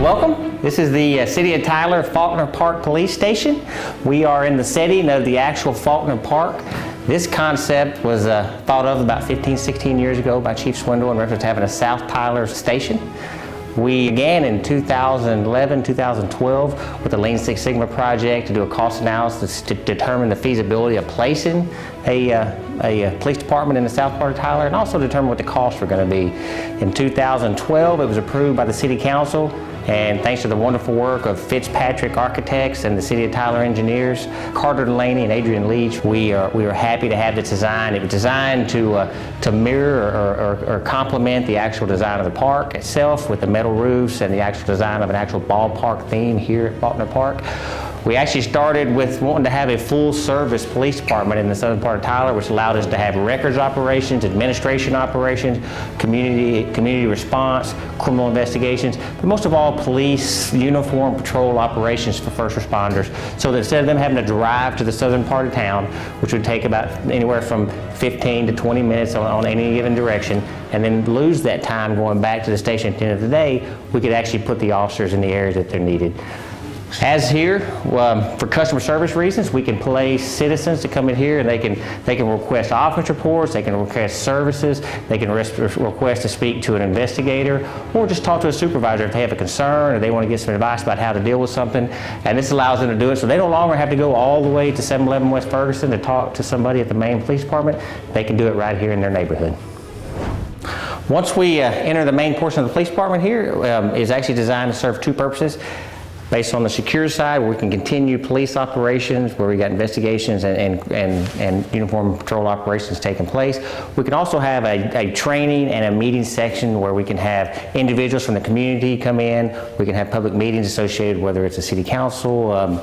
welcome. This is the City of Tyler Faulkner Park Police Station. We are in the setting of the actual Faulkner Park. This concept was thought of about 15, 16 years ago by Chief Swindle in reference to having a South Tyler station. We began in 2011, 2012 with the Lean Six Sigma project to do a cost analysis to determine the feasibility of placing a police department in the south part of Tyler, and also determine what the costs were going to be. In 2012, it was approved by the City Council, and thanks to the wonderful work of Fitzpatrick Architects and the City of Tyler engineers, Carter Delaney and Adrian Leach, we were happy to have this design. It was designed to mirror or complement the actual design of the park itself with the metal roofs and the actual design of an actual ballpark theme here at Faulkner Park. We actually started with wanting to have a full-service police department in the southern part of Tyler, which allowed us to have records operations, administration operations, community response, criminal investigations, but most of all, police uniform patrol operations for first responders, so that instead of them having to drive to the southern part of town, which would take about anywhere from 15 to 20 minutes on any given direction, and then lose that time going back to the station at the end of the day, we could actually put the officers in the areas that they're needed. As here, for customer service reasons, we can place citizens to come in here and they can request offense reports, they can request services, they can request to speak to an investigator, or just talk to a supervisor if they have a concern or they want to get some advice about how to deal with something. And this allows them to do it so they no longer have to go all the way to 711 West Ferguson to talk to somebody at the main police department. They can do it right here in their neighborhood. Once we enter the main portion of the police department here, is actually designed to serve two purposes. Based on the secure side, where we can continue police operations, where we got investigations and uniform patrol operations taking place. We can also have a training and a meeting section where we can have individuals from the community come in. We can have public meetings associated, whether it's a city council,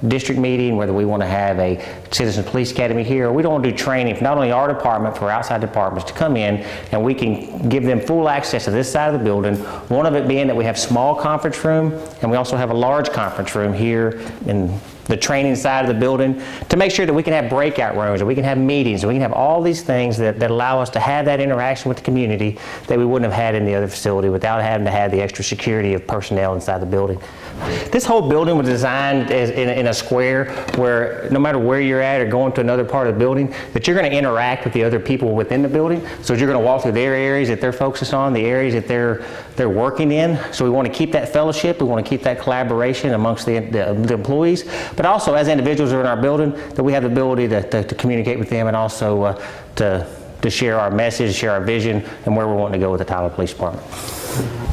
district meeting, whether we want to have a Citizen Police Academy here. We don't want to do training for not only our department, for outside departments to come in, and we can give them full access to this side of the building. One of it being that we have small conference room, and we also have a large conference room here in the training side of the building, to make sure that we can have breakout rooms, and we can have meetings, and we can have all these things that allow us to have that interaction with the community that we wouldn't have had in the other facility without having to have the extra security of personnel inside the building. This whole building was designed in a square where no matter where you're at or going to another part of the building, that you're going to interact with the other people within the building. So you're going to walk through their areas that they're focused on, the areas that they're working in. So we want to keep that fellowship, we want to keep that collaboration amongst the employees, but also as individuals who are in our building, that we have the ability to communicate with them and also to share our message, share our vision, and where we're wanting to go with the Tyler Police Department.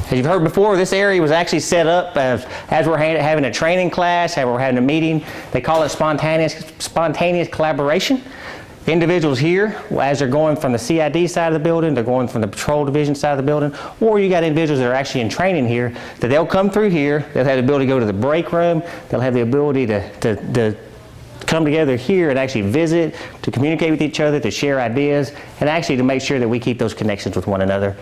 As you've heard before, this area was actually set up as we're having a training class, as we're having a meeting. They call it spontaneous collaboration. Individuals here, as they're going from the CID side of the building, they're going from the patrol division side of the building, or you got individuals that are actually in training here, that they'll come through here, they'll have the ability to go to the break room, they'll have the ability to come together here and actually visit, to communicate with each other, to share ideas, and actually to make sure that we keep those connections with one another.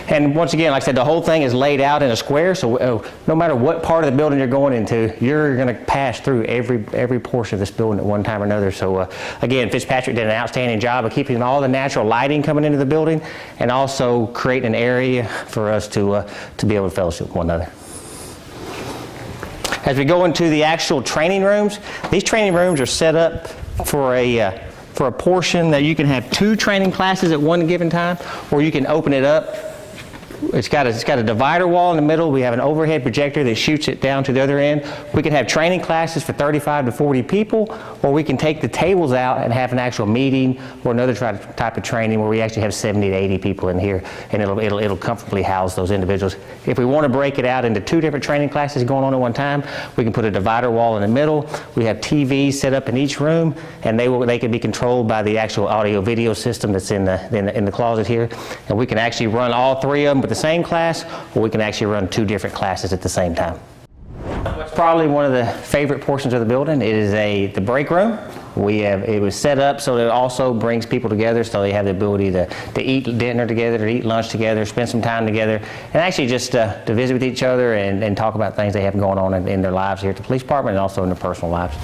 And once again, like I said, the whole thing is laid out in a square, so no matter what part of the building you're going into, you're going to pass through every portion of this building at one time or another. So again, Fitzpatrick did an outstanding job of keeping all the natural lighting coming into the building and also creating an area for us to be able to fellowship with one another. As we go into the actual training rooms, these training rooms are set up for a portion that you can have 2 training classes at one given time, or you can open it up. It's got a divider wall in the middle. We have an overhead projector that shoots it down to the other end. We can have training classes for 35 to 40 people, or we can take the tables out and have an actual meeting or another type of training where we actually have 70 to 80 people in here, and it'll comfortably house those individuals. If we want to break it out into 2 different training classes going on at one time, we can put a divider wall in the middle. We have TVs set up in each room, and they can be controlled by the actual audio video system that's in the closet here, and we can actually run all 3 of them with the same class, or we can actually run 2 different classes at the same time. Probably one of the favorite portions of the building is the break room. It was set up so that it also brings people together, so they have the ability to eat dinner together, to eat lunch together, spend some time together, and actually just to visit with each other and talk about things they have going on in their lives here at the police department and also in their personal lives.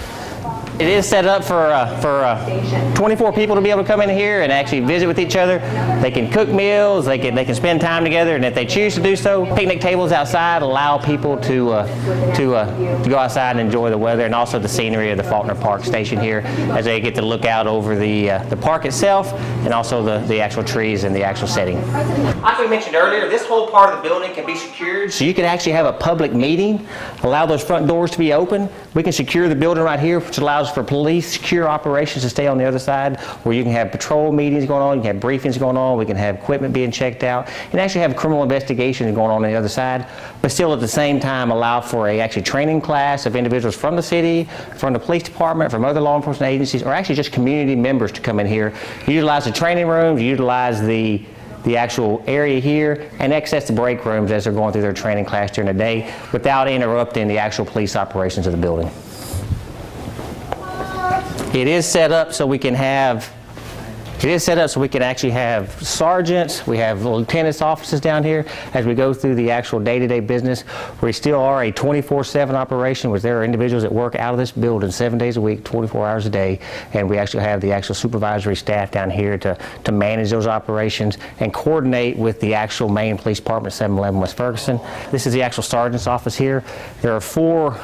It is set up for 24 people to be able to come in here and actually visit with each other. They can cook meals, they can spend time together, and if they choose to do so, picnic tables outside allow people to go outside and enjoy the weather and also the scenery of the Faulkner Park Station here as they get to look out over the park itself and also the actual trees and the actual setting. Like we mentioned earlier, this whole part of the building can be secured, so you can actually have a public meeting, allow those front doors to be open. We can secure the building right here, which allows for police secure operations to stay on the other side, where you can have patrol meetings going on, you can have briefings going on, we can have equipment being checked out, and actually have criminal investigations going on the other side, but still at the same time allow for a actually training class of individuals from the city, from the police department, from other law enforcement agencies, or actually just community members to come in here, utilize the training rooms, utilize the actual area here, and access the break rooms as they're going through their training class during the day without interrupting the actual police operations of the building. It is set up so we can actually have sergeants, we have lieutenants' offices down here as we go through the actual day-to-day business. We still are a 24/7 operation, where there are individuals that work out of this building 7 days a week, 24 hours a day, and we actually have the actual supervisory staff down here to manage those operations and coordinate with the actual main police department, 711 West Ferguson. This is the actual sergeant's office here. There are 4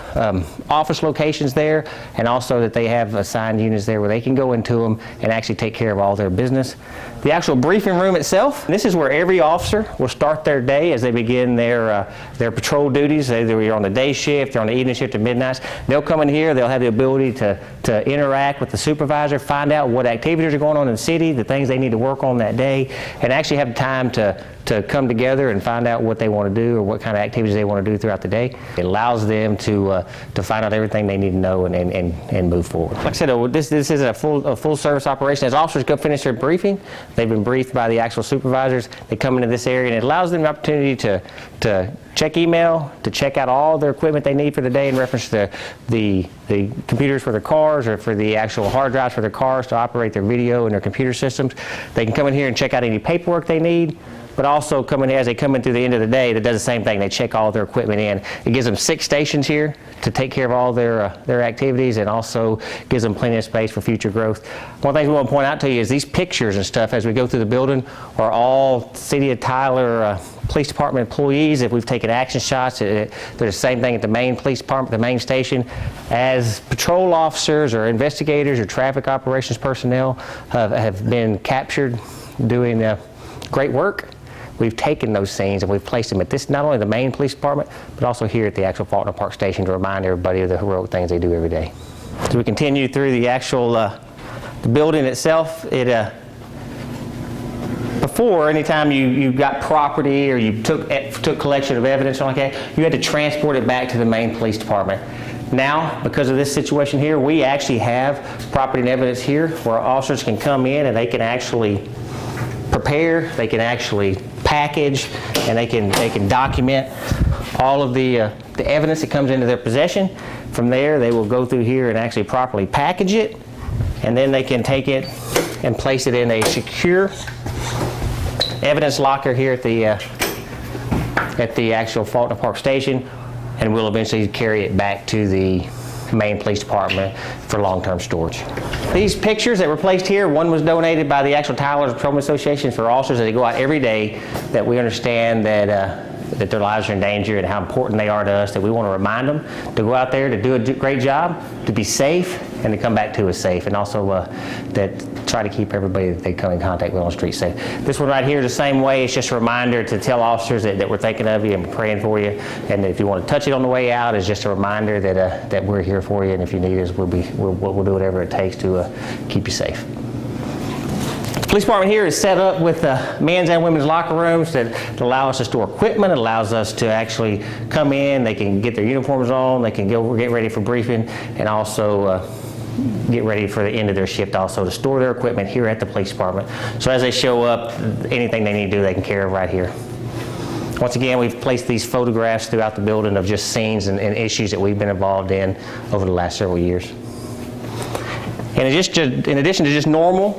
office locations there, and also that they have assigned units there where they can go into them and actually take care of all their business. The actual briefing room itself, this is where every officer will start their day as they begin their patrol duties. Either you're on the day shift, you're on the evening shift at midnight. They'll come in here, they'll have the ability to interact with the supervisor, find out what activities are going on in the city, the things they need to work on that day, and actually have time to come together and find out what they want to do or what kind of activities they want to do throughout the day. It allows them to find out everything they need to know and move forward. Like I said, this is a full service operation. As officers go finish their briefing, they've been briefed by the actual supervisors. They come into this area and it allows them the opportunity to check email, to check out all their equipment they need for the day in reference to the computers for their cars or for the actual hard drives for their cars to operate their video and their computer systems. They can come in here and check out any paperwork they need, but also as they come in through the end of the day, that does the same thing. They check all their equipment in. It gives them 6 stations here to take care of all their activities, and also gives them plenty of space for future growth. One thing we want to point out to you is these pictures and stuff as we go through the building are all City of Tyler Police Department employees. If we've taken action shots, they're the same thing at the main police department, the main station. As patrol officers or investigators or traffic operations personnel have been captured doing great work, we've taken those scenes and we've placed them at not only the main police department, but also here at the actual Faulkner Park Station to remind everybody of the heroic things they do every day. As we continue through the actual the building itself, before, anytime you got property or you took collection of evidence or like that, you had to transport it back to the main police department. Now, because of this situation here, we actually have property and evidence here where officers can come in and they can actually prepare, they can actually package, and they can document all of the evidence that comes into their possession. From there, they will go through here and actually properly package it, and then they can take it and place it in a secure evidence locker here at the actual Faulkner Park Station, and we'll eventually carry it back to the main police department for long-term storage. These pictures that were placed here, one was donated by the actual Tyler Patrolman Association for officers that go out every day, that we understand that their lives are in danger and how important they are to us, that we want to remind them to go out there to do a great job, to be safe, and to come back to us safe, and also that try to keep everybody that they come in contact with on the street safe. This one right here is the same way. It's just a reminder to tell officers that we're thinking of you and praying for you, and if you want to touch it on the way out, it's just a reminder that we're here for you, and if you need us, we'll do whatever it takes to keep you safe. The police department here is set up with men's and women's locker rooms that allow us to store equipment. It allows us to actually come in, they can get their uniforms on, they can get ready for briefing, and also get ready for the end of their shift also to store their equipment here at the police department. So as they show up, anything they need to do, they can carry it right here. Once again, we've placed these photographs throughout the building of just scenes and issues that we've been involved in over the last several years. In addition to just normal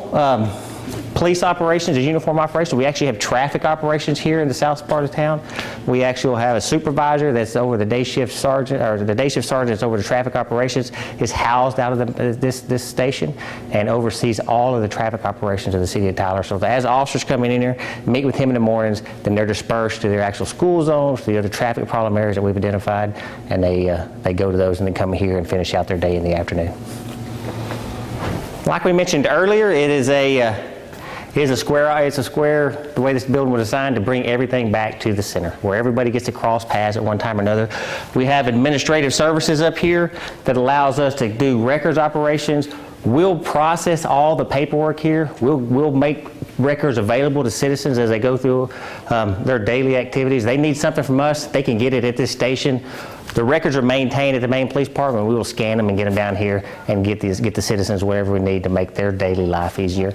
police operations, as uniform operations, we actually have traffic operations here in the south part of town. We actually will have a supervisor that's over the day shift sergeant, or the day shift sergeant that's over the traffic operations is housed out of this station and oversees all of the traffic operations of the city of Tyler. So as officers come in here, meet with him in the mornings, then they're dispersed to their actual school zones, to the other traffic problem areas that we've identified, and they go to those and then come here and finish out their day in the afternoon. Like we mentioned earlier, it's a square, the way this building was designed to bring everything back to the center, where everybody gets to cross paths at one time or another. We have administrative services up here that allows us to do records operations. We'll process all the paperwork here. We'll make records available to citizens as they go through their daily activities. They need something from us, they can get it at this station. The records are maintained at the main police department. We will scan them and get them down here and get the citizens whatever we need to make their daily life easier.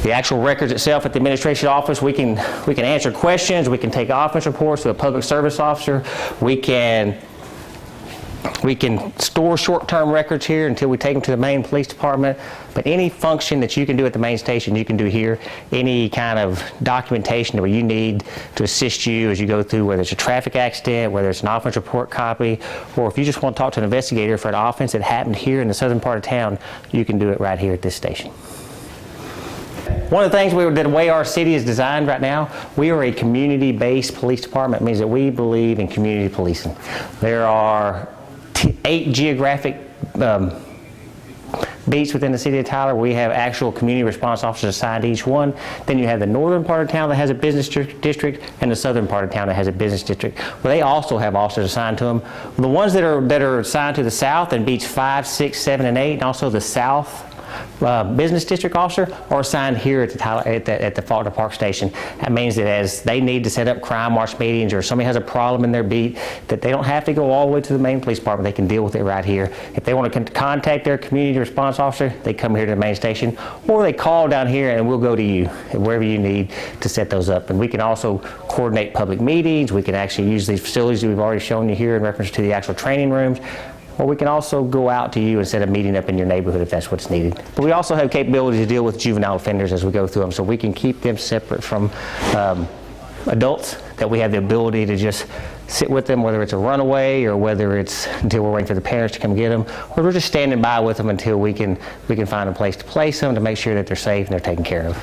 The actual records itself at the administration office, we can answer questions, we can take offense reports to a public service officer, we can store short-term records here until we take them to the main police department. But any function that you can do at the main station, you can do here. Any kind of documentation where you need to assist you as you go through, whether it's a traffic accident, whether it's an offense report copy, or if you just want to talk to an investigator for an offense that happened here in the southern part of town, you can do it right here at this station. One of the things the way our city is designed right now, we are a community-based police department. It means that we believe in community policing. There are 8 geographic beats within the city of Tyler. We have actual community response officers assigned to each one. Then you have the northern part of town that has a business district and the southern part of town that has a business district. Well, they also have officers assigned to them. The ones that are assigned to the south and beats 5, 6, 7, and 8, and also the south business district officer are assigned here at the Faulkner Park Station. That means that as they need to set up crime watch meetings or somebody has a problem in their beat, that they don't have to go all the way to the main police department. They can deal with it right here. If they want to contact their community response officer, they come here to the main station, or they call down here and we'll go to you wherever you need to set those up. And we can also coordinate public meetings. We can actually use these facilities that we've already shown you here in reference to the actual training rooms. Or we can also go out to you and set a meeting up in your neighborhood if that's what's needed. But we also have capability to deal with juvenile offenders as we go through them, so we can keep them separate from adults, that we have the ability to just sit with them, whether it's a runaway or whether it's until we're waiting for the parents to come get them, or we're just standing by with them until we can find a place to place them to make sure that they're safe and they're taken care of.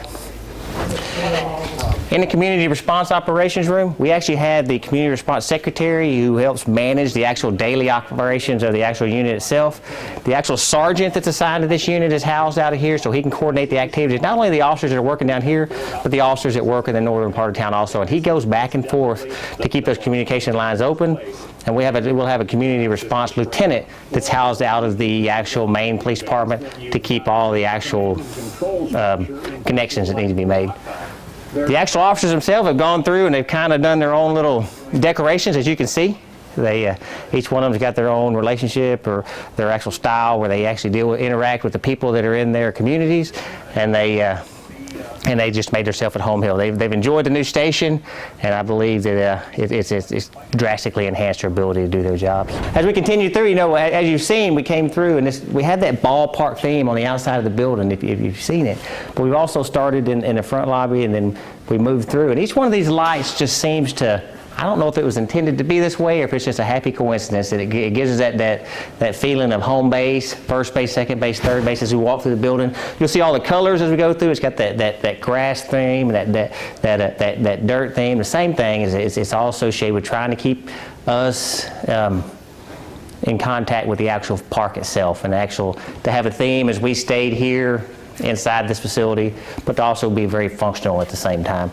In the community response operations room, we actually have the community response secretary who helps manage the actual daily operations of the actual unit itself. The actual sergeant that's assigned to this unit is housed out of here, so he can coordinate the activities, not only the officers that are working down here, but the officers that work in the northern part of town also. And he goes back and forth to keep those communication lines open. And we'll have a community response lieutenant that's housed out of the actual main police department to keep all the actual connections that need to be made. The actual officers themselves have gone through and they've kind of done their own little decorations, as you can see. Each one of them's got their own relationship or their actual style where they actually interact with the people that are in their communities, and they just made themselves at home here. They've enjoyed the new station, and I believe that it's drastically enhanced their ability to do their jobs. As we continue through, as you've seen, we came through and we had that ballpark theme on the outside of the building, if you've seen it. But we've also started in the front lobby, and then we moved through. And each one of these lights just seems to, I don't know if it was intended to be this way or if it's just a happy coincidence that it gives us that feeling of home base, first base, second base, third base as we walk through the building. You'll see all the colors as we go through. It's got that grass theme, that dirt theme. The same thing is it's all associated with trying to keep us in contact with the actual park itself, and to have a theme as we stayed here inside this facility, but to also be very functional at the same time.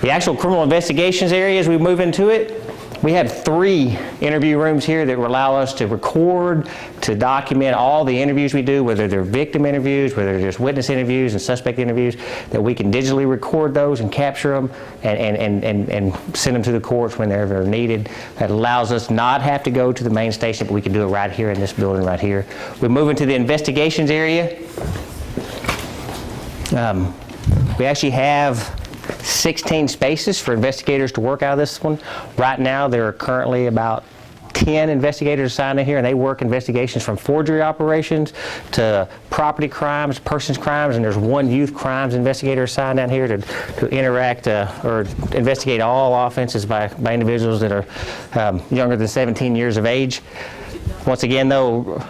The actual criminal investigations area, as we move into it, we have 3 interview rooms here that will allow us to record, to document all the interviews we do, whether they're victim interviews, whether they're just witness interviews and suspect interviews, that we can digitally record those and capture them and send them to the courts whenever they're needed. That allows us not have to go to the main station, but we can do it right here in this building right here. We move into the investigations area. We actually have 16 spaces for investigators to work out of this one. Right now, there are currently about 10 investigators assigned in here, and they work investigations from forgery operations to property crimes, persons crimes, and there's one youth crimes investigator assigned down here to interact or investigate all offenses by individuals that are younger than 17 years of age. Once again, though,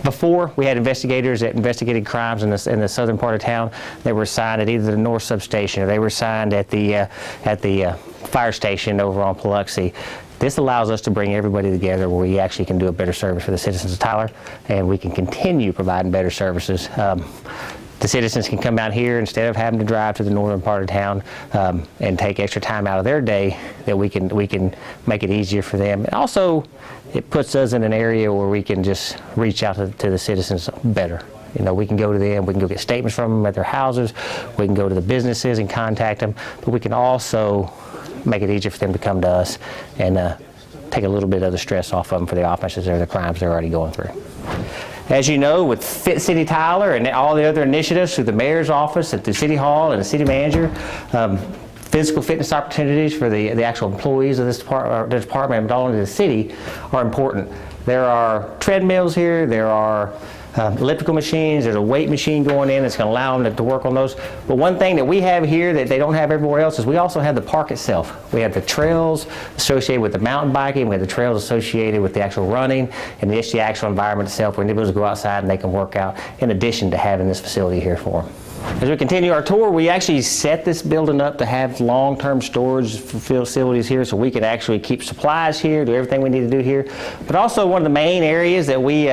before we had investigators that investigated crimes in the southern part of town. They were assigned at either the North Substation or they were assigned at the fire station over on Biloxi. This allows us to bring everybody together where we actually can do a better service for the citizens of Tyler, and we can continue providing better services. The citizens can come out here instead of having to drive to the northern part of town and take extra time out of their day, that we can make it easier for them. And also, it puts us in an area where we can just reach out to the citizens better. You know, we can go to them, we can go get statements from them at their houses, we can go to the businesses and contact them, but we can also make it easier for them to come to us and take a little bit of the stress off of them for the offenses or the crimes they're already going through. As you know, with Fit City Tyler and all the other initiatives through the mayor's office, at the city hall, and the city manager, physical fitness opportunities for the actual employees of this department and all into the city are important. There are treadmills here, there are elliptical machines, there's a weight machine going in that's going to allow them to work on those. But one thing that we have here that they don't have everywhere else is we also have the park itself. We have the trails associated with the mountain biking, we have the trails associated with the actual running, and the actual environment itself where individuals go outside and they can work out, in addition to having this facility here for them. As we continue our tour, we actually set this building up to have long-term storage facilities here, so we can actually keep supplies here, do everything we need to do here. But also, one of the main areas that we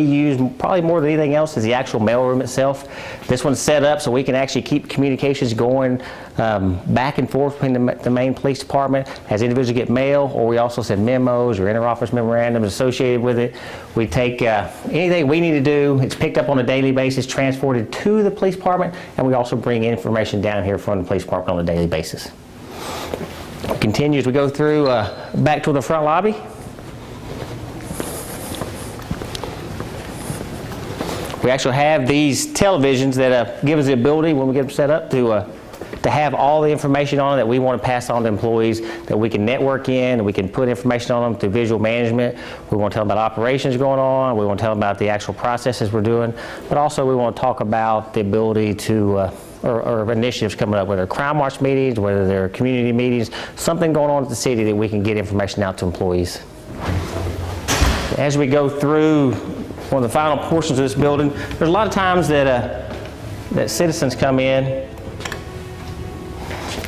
use probably more than anything else is the actual mailroom itself. This one's set up so we can actually keep communications going back and forth between the main police department as individuals get mail, or we also send memos or inter-office memorandums associated with it. We take anything we need to do, it's picked up on a daily basis, transported to the police department, and we also bring information down here from the police department on a daily basis. Continue as we go through back to the front lobby. We actually have these televisions that give us the ability, when we get them set up, to have all the information on it that we want to pass on to employees, that we can network in, and we can put information on them through visual management. We want to tell them about operations going on, we want to tell them about the actual processes we're doing, but also we want to talk about the ability to, or initiatives coming up, whether crime watch meetings, whether they're community meetings, something going on at the city that we can get information out to employees. As we go through one of the final portions of this building, there's a lot of times that citizens come in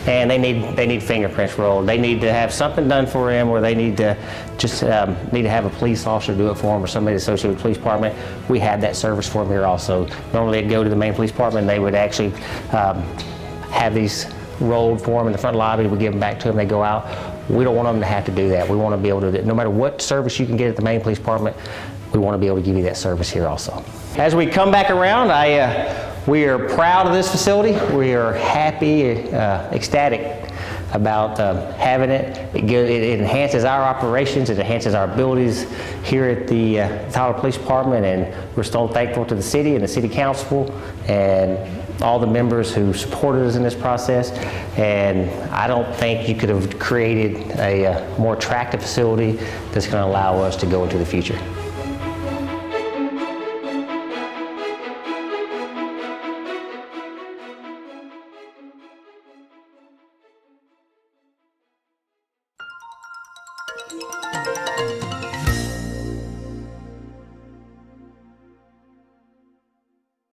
and they need fingerprints rolled. They need to have something done for them, or they need to just need to have a police officer do it for them, or somebody associated with the police department. We have that service for them here also. Normally they'd go to the main police department and they would actually have these rolled for them in the front lobby. We give them back to them, they go out. We don't want them to have to do that. We want to be able to, no matter what service you can get at the main police department, we want to be able to give you that service here also. As we come back around, we are proud of this facility. We are happy, ecstatic about having it. It enhances our operations, it enhances our abilities here at the Tyler Police Department, and we're still thankful to the city and the city council and all the members who supported us in this process. And I don't think you could have created a more attractive facility that's going to allow us to go into the future.